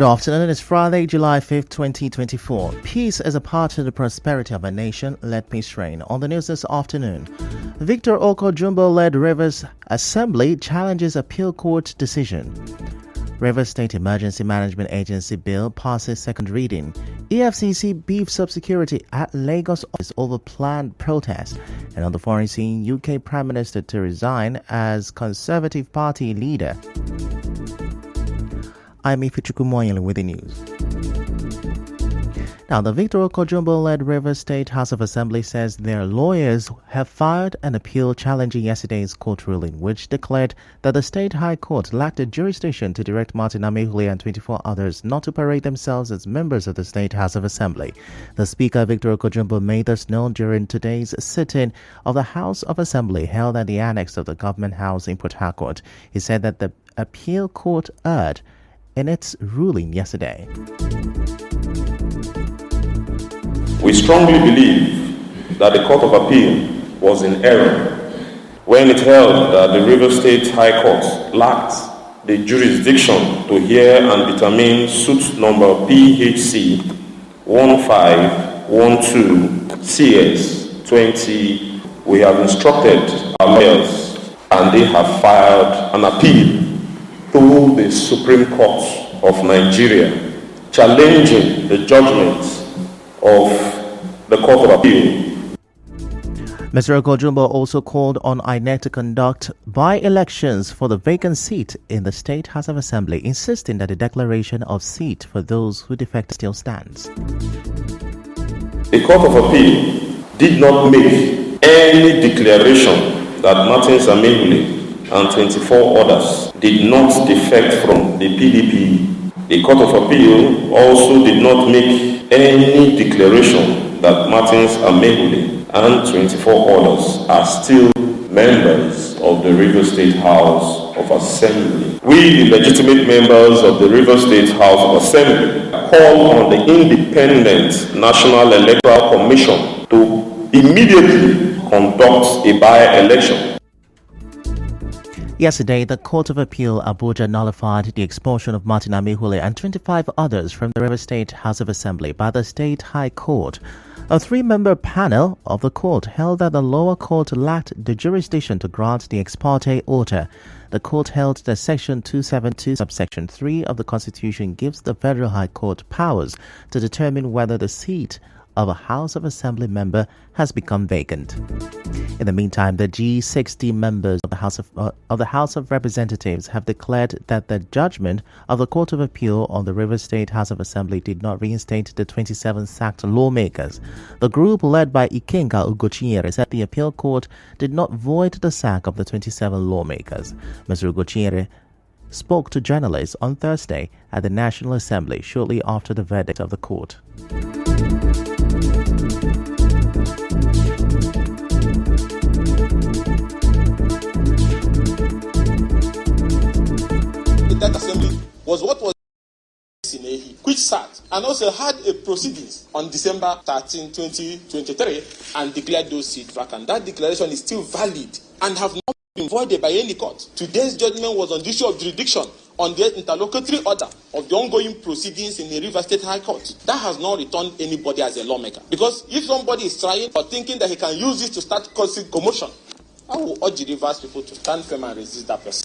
Good afternoon. It's Friday, July 5th, 2024. Peace is a part of the prosperity of a nation. Let peace reign. On the news this afternoon, Victor Oko-Jumbo-led Rivers Assembly challenges appeal court decision. Rivers State Emergency Management Agency bill passes second reading. EFCC beefs up security at Lagos office over planned protest. And on the foreign scene, UK Prime Minister to resign as Conservative Party leader. I'm Ifichukumoyele with the news. Now, the Victor Oko-Jumbo-led Rivers State House of Assembly says their lawyers have filed an appeal challenging yesterday's court ruling, which declared that the State High Court lacked a jurisdiction to direct Martin Amaewhule and 24 others not to parade themselves as members of the State House of Assembly. The Speaker, Victor Oko-Jumbo, made this known during today's sit-in of the House of Assembly held at the annex of the Government House in Port Harcourt. He said that the appeal court erred in its ruling yesterday. We strongly believe that the Court of Appeal was in error when it held that the Rivers State High Court lacked the jurisdiction to hear and determine suit number PHC 1512 CS 20. We have instructed our lawyers and they have filed an appeal to the Supreme Court of Nigeria, challenging the judgment of the Court of Appeal. Mr. Oko-Jumbo also called on INEC to conduct by-elections for the vacant seat in the State House of Assembly, insisting that the declaration of seat for those who defect still stands. The Court of Appeal did not make any declaration that Martin Amaewhule and 24 others did not defect from the PDP. The Court of Appeal also did not make any declaration that Martin Amaewhule and 24 others are still members of the Rivers State House of Assembly. We, the legitimate members of the Rivers State House of Assembly, call on the Independent National Electoral Commission to immediately conduct a by-election. Yesterday, the Court of Appeal Abuja nullified the expulsion of Martin Amaewhule and 25 others from the Rivers State House of Assembly by the State High Court. A three-member panel of the court held that the lower court lacked the jurisdiction to grant the ex parte order. The court held that Section 272, subsection 3 of the Constitution gives the Federal High Court powers to determine whether the seat of a House of Assembly member has become vacant. In the meantime, the G60 members of the House of Representatives have declared that the judgment of the Court of Appeal on the Rivers State House of Assembly did not reinstate the 27 sacked lawmakers. The group led by Ikenga Ugochinyere said the appeal court did not void the sack of the 27 lawmakers. Mr. Ugochinyere spoke to journalists on Thursday at the National Assembly shortly after the verdict of the court. That assembly was what was which sat and also had a proceedings on December 13, 2023 and declared those seats vacant. That declaration is still valid and have not been voided by any court. Today's judgment was on the issue of jurisdiction on the interlocutory order of the ongoing proceedings in the Rivers State High Court. That has not returned anybody as a lawmaker. Because if somebody is trying or thinking that he can use this to start causing commotion, I will urge the Rivers people to stand firm and resist that person.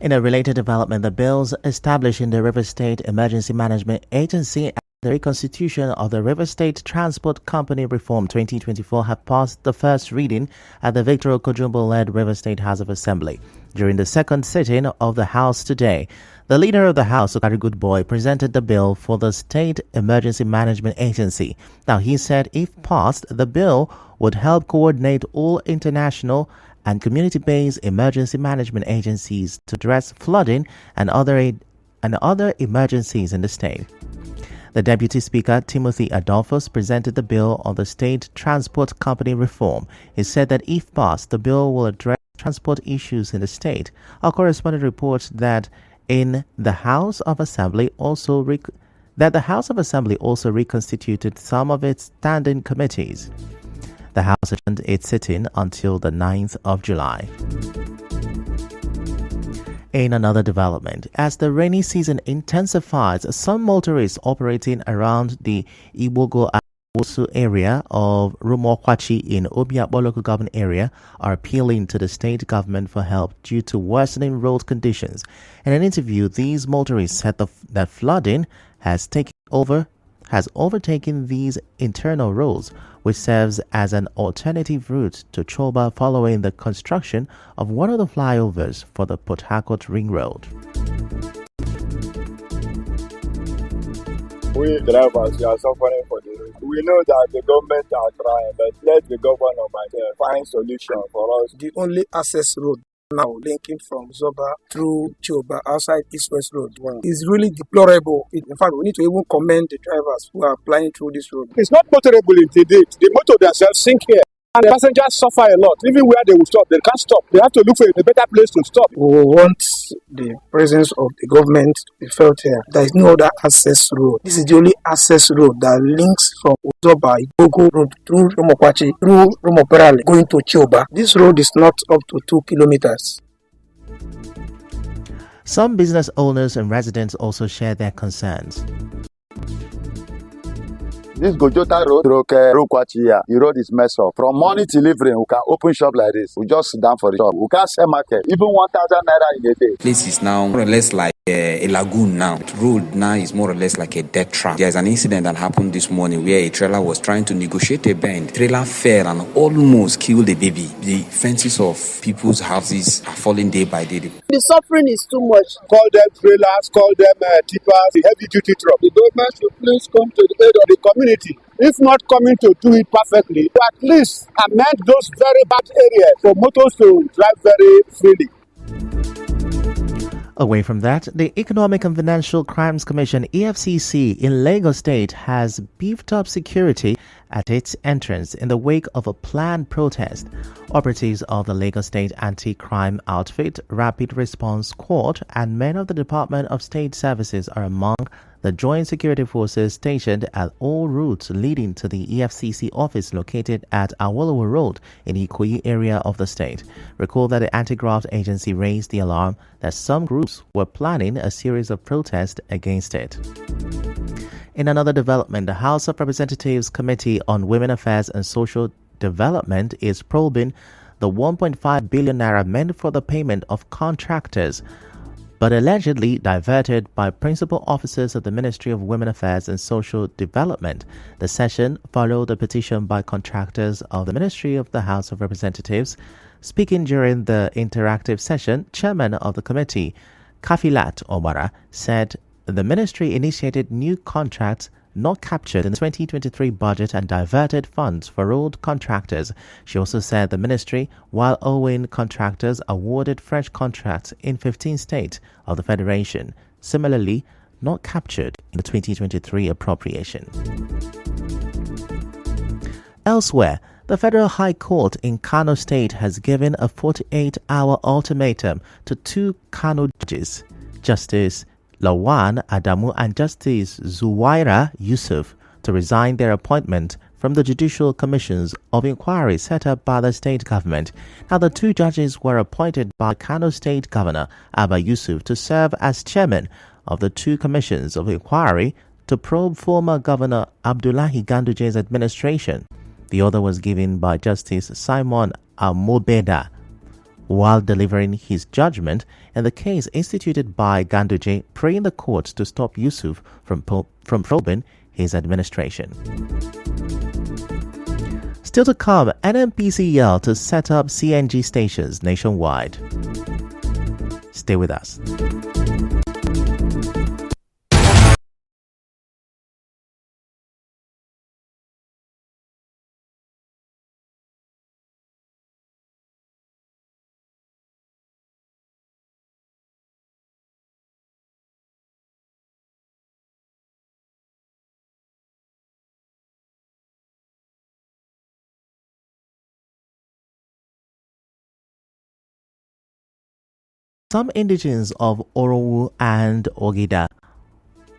In a related development, the bills establishing the Rivers State Emergency Management Agency and the reconstitution of the Rivers State Transport Company Reform 2024 have passed the first reading at the Victor Oko-Jumbo-led Rivers State House of Assembly. During the second sitting of the House today, the leader of the House, Okari Goodboy, presented the bill for the State Emergency Management Agency. Now, he said if passed, the bill would help coordinate all international and community-based emergency management agencies to address flooding and other emergencies in the state. The Deputy Speaker, Timothy Adolphus, presented the bill on the State Transport Company Reform. He said that if passed, the bill will address transport issues in the state. Our correspondent reports that the House of Assembly also reconstituted some of its standing committees. The House adjourned its sitting until the 9th of July. In another development, as the rainy season intensifies, some motorists operating around the Ibogo Wosu area of Rumokwachi in Obiakpo local government area are appealing to the state government for help due to worsening road conditions. In an interview, these motorists said that flooding has overtaken these internal roads, which serves as an alternative route to Choba following the construction of one of the flyovers for the Port Harcourt Ring Road. We drivers are suffering for the road. We know that the government are trying, but let the governor find solution for us. The only access road now linking from Zoba through Choba outside East West Road is really deplorable. In fact, we need to even commend the drivers who are applying through this road. It's not motorable indeed. The motor themselves sink here. And the passengers suffer a lot. Even where they will stop, they can't stop. They have to look for a better place to stop. We want the presence of the government to be felt here. There is no other access road. This is the only access road that links from Uzoba, Ibogo Road through Rumokwachi, through Rumoperale, going to Choba. This road is not up to 2 kilometers. Some business owners and residents also share their concerns. This Gojota Road, the road is messed up. From morning till evening, we can open shop like this. We just sit down for the shop. We can't sell market. Even 1,000 naira in a day. Place is now more or less like a lagoon now. The road now is more or less like a dead trap. There's an incident that happened this morning where a trailer was trying to negotiate a bend. The trailer fell and almost killed a baby. The fences of people's houses are falling day by day. The suffering is too much. Call them trailers, call them tippers, the heavy duty truck. The government should please come to the aid of the community. If not coming to do it perfectly, at least amend those very bad areas for motors to drive very freely. Away from that, the Economic and Financial Crimes Commission EFCC in Lagos State has beefed up security at its entrance in the wake of a planned protest. Operatives of the Lagos State Anti-Crime Outfit, Rapid Response Squad, and men of the Department of State Services are among the joint security forces stationed at all routes leading to the EFCC office located at Awolowo Road in the Ikoyi area of the state. Recall that the anti-graft agency raised the alarm that some groups were planning a series of protests against it. In another development, the House of Representatives Committee on Women Affairs and Social Development is probing the 1.5 billion naira meant for the payment of contractors, but allegedly diverted by principal officers of the Ministry of Women Affairs and Social Development. The session followed a petition by contractors of the Ministry of the House of Representatives. Speaking during the interactive session, Chairman of the committee, Kafilat Omara, said the ministry initiated new contracts not captured in the 2023 budget and diverted funds for road contractors. She also said the ministry, while owing contractors, awarded fresh contracts in 15 states of the Federation, similarly not captured in the 2023 appropriation. Elsewhere, the Federal High Court in Kano State has given a 48-hour ultimatum to two Kano judges, Justice Lawan Adamu and Justice Zuwaira Yusuf, to resign their appointment from the Judicial Commissions of Inquiry set up by the state government. Now, the two judges were appointed by Kano State Governor Abba Yusuf to serve as chairman of the two commissions of inquiry to probe former Governor Abdullahi Ganduje's administration. The order was given by Justice Simon Amobeda while delivering his judgment in the case instituted by Ganduje, praying the courts to stop Yusuf from probing his administration. Still to come, NNPCL to set up CNG stations nationwide. Stay with us. Some indigenes of Orowu and Ogida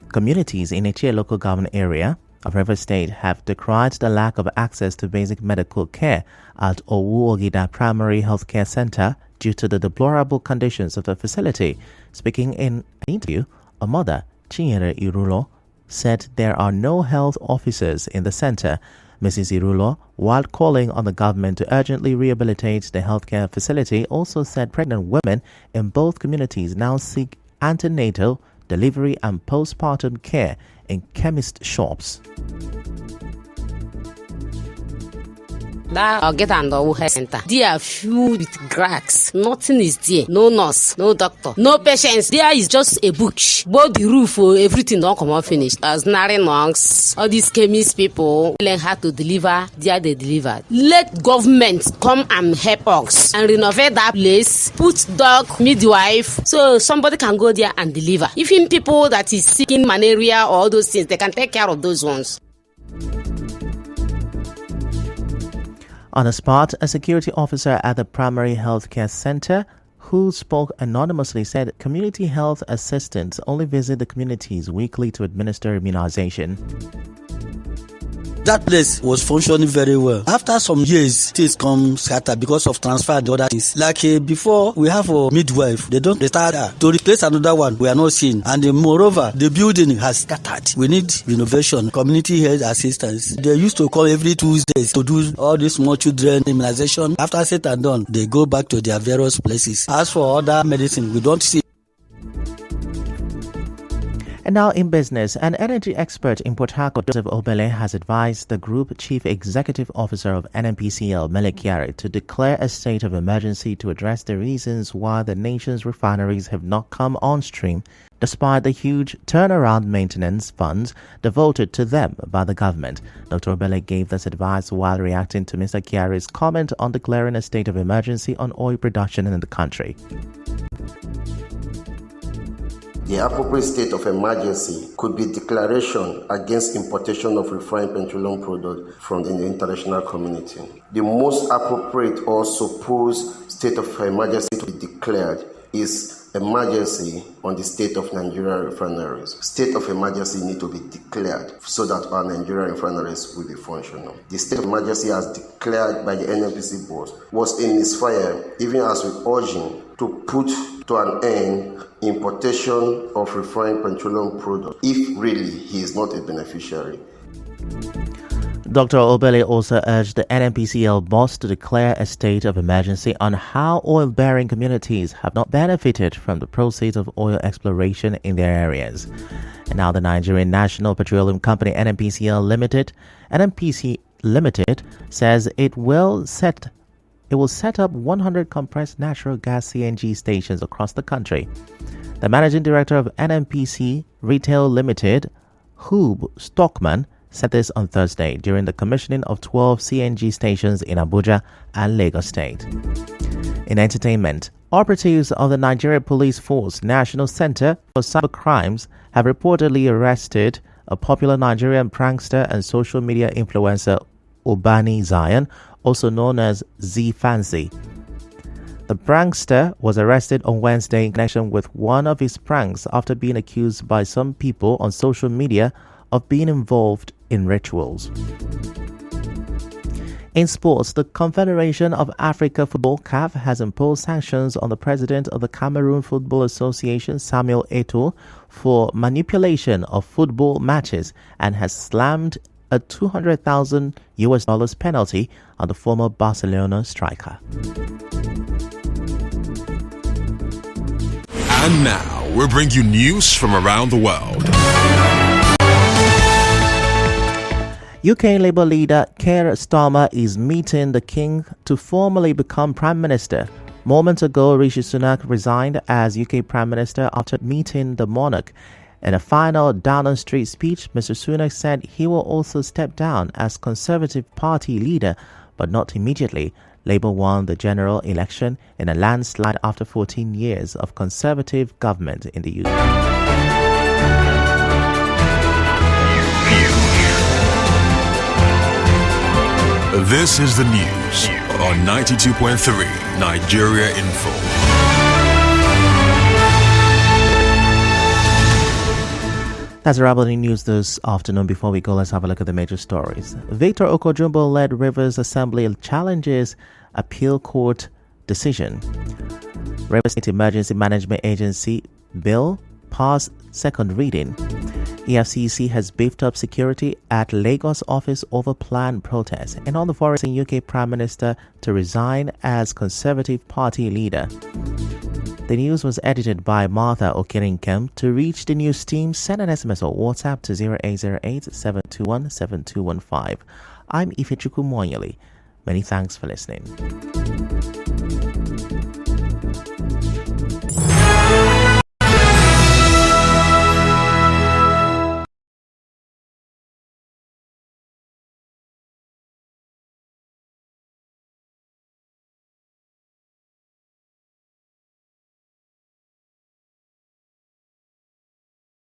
communities in Echie local government area of Rivers State have decried the lack of access to basic medical care at Owu Ogida Primary Healthcare Center due to the deplorable conditions of the facility. Speaking in an interview, a mother, Chinyere Irulo, said there are no health officers in the center. Mrs. Irulo, while calling on the government to urgently rehabilitate the healthcare facility, also said pregnant women in both communities now seek antenatal, delivery and postpartum care in chemist shops. That Ogeda and Owu Health Center, they are filled with cracks. Nothing is there. No nurse, no doctor, no patients. There is just a bush. Both the roof, everything don't come out finished. As nary knocks, all these chemist people learn how to deliver. There they deliver. Let government come and help us and renovate that place. Put dog, midwife, so somebody can go there and deliver. Even people that is seeking malaria or all those things, they can take care of those ones. On the spot, a security officer at the primary health care center who spoke anonymously said community health assistants only visit the communities weekly to administer immunization. That place was functioning very well. After some years, things come scatter because of transfer and other things. Like before, we have a midwife. They don't restart her. To replace another one, we are not seeing. And moreover, the building has scattered. We need renovation, community health assistance. They used to come every Tuesdays to do all these small children immunization. After said and done, they go back to their various places. As for other medicine, we don't see. And now in business, an energy expert in Port Harcourt, Joseph Obele, has advised the Group Chief Executive Officer of NNPCL, Mele Kyari, to declare a state of emergency to address the reasons why the nation's refineries have not come on stream, despite the huge turnaround maintenance funds devoted to them by the government. Dr. Obele gave this advice while reacting to Mr. Kyari's comment on declaring a state of emergency on oil production in the country. The appropriate state of emergency could be declaration against importation of refined petroleum products from the international community. The most appropriate or supposed state of emergency to be declared is emergency on the state of Nigerian refineries. State of emergency need to be declared so that our Nigerian refineries will be functional. The state of emergency as declared by the NNPC board was a misfire, even as we urge him to put to an end importation of refined petroleum products if really he is not a beneficiary. Dr. Obele also urged the NNPCL boss to declare a state of emergency on how oil-bearing communities have not benefited from the proceeds of oil exploration in their areas. And now the Nigerian National Petroleum Company NNPC Limited says it will set up 100 compressed natural gas CNG stations across the country. The managing director of NNPC Retail Limited, Hube Stockman, said this on Thursday during the commissioning of 12 CNG stations in Abuja and Lagos State. In entertainment, operatives of the Nigeria Police Force National Center for Cyber Crimes have reportedly arrested a popular Nigerian prankster and social media influencer Ubani Zion, also known as Z Fancy. The prankster was arrested on Wednesday in connection with one of his pranks after being accused by some people on social media of being involved in rituals. In sports, the Confederation of Africa Football (CAF) has imposed sanctions on the president of the Cameroon Football Association, Samuel Eto'o, for manipulation of football matches and has slammed a $200,000 penalty on the former Barcelona striker. And now we bring you news from around the world. UK Labour leader Keir Starmer is meeting the King to formally become Prime Minister. Moments ago, Rishi Sunak resigned as UK Prime Minister after meeting the monarch. In a final Downing Street speech, Mr. Sunak said he will also step down as Conservative Party leader, but not immediately. Labour won the general election in a landslide after 14 years of Conservative government in the UK. This is the news on 92.3 Nigeria Info. That's a wrap on the news this afternoon. Before we go, let's have a look at the major stories. Victor Okojumbo-led Rivers Assembly challenges appeal court decision. Rivers State Emergency Management Agency bill passed second reading. EFCC has beefed up security at Lagos office over planned protest. And on the forest in UK Prime Minister to resign as Conservative Party leader. The news was edited by Martha Okirinkem. To reach the news team, send an SMS or WhatsApp to 0808-721-7215. I'm Ifechukwu Moyeli. Many thanks for listening.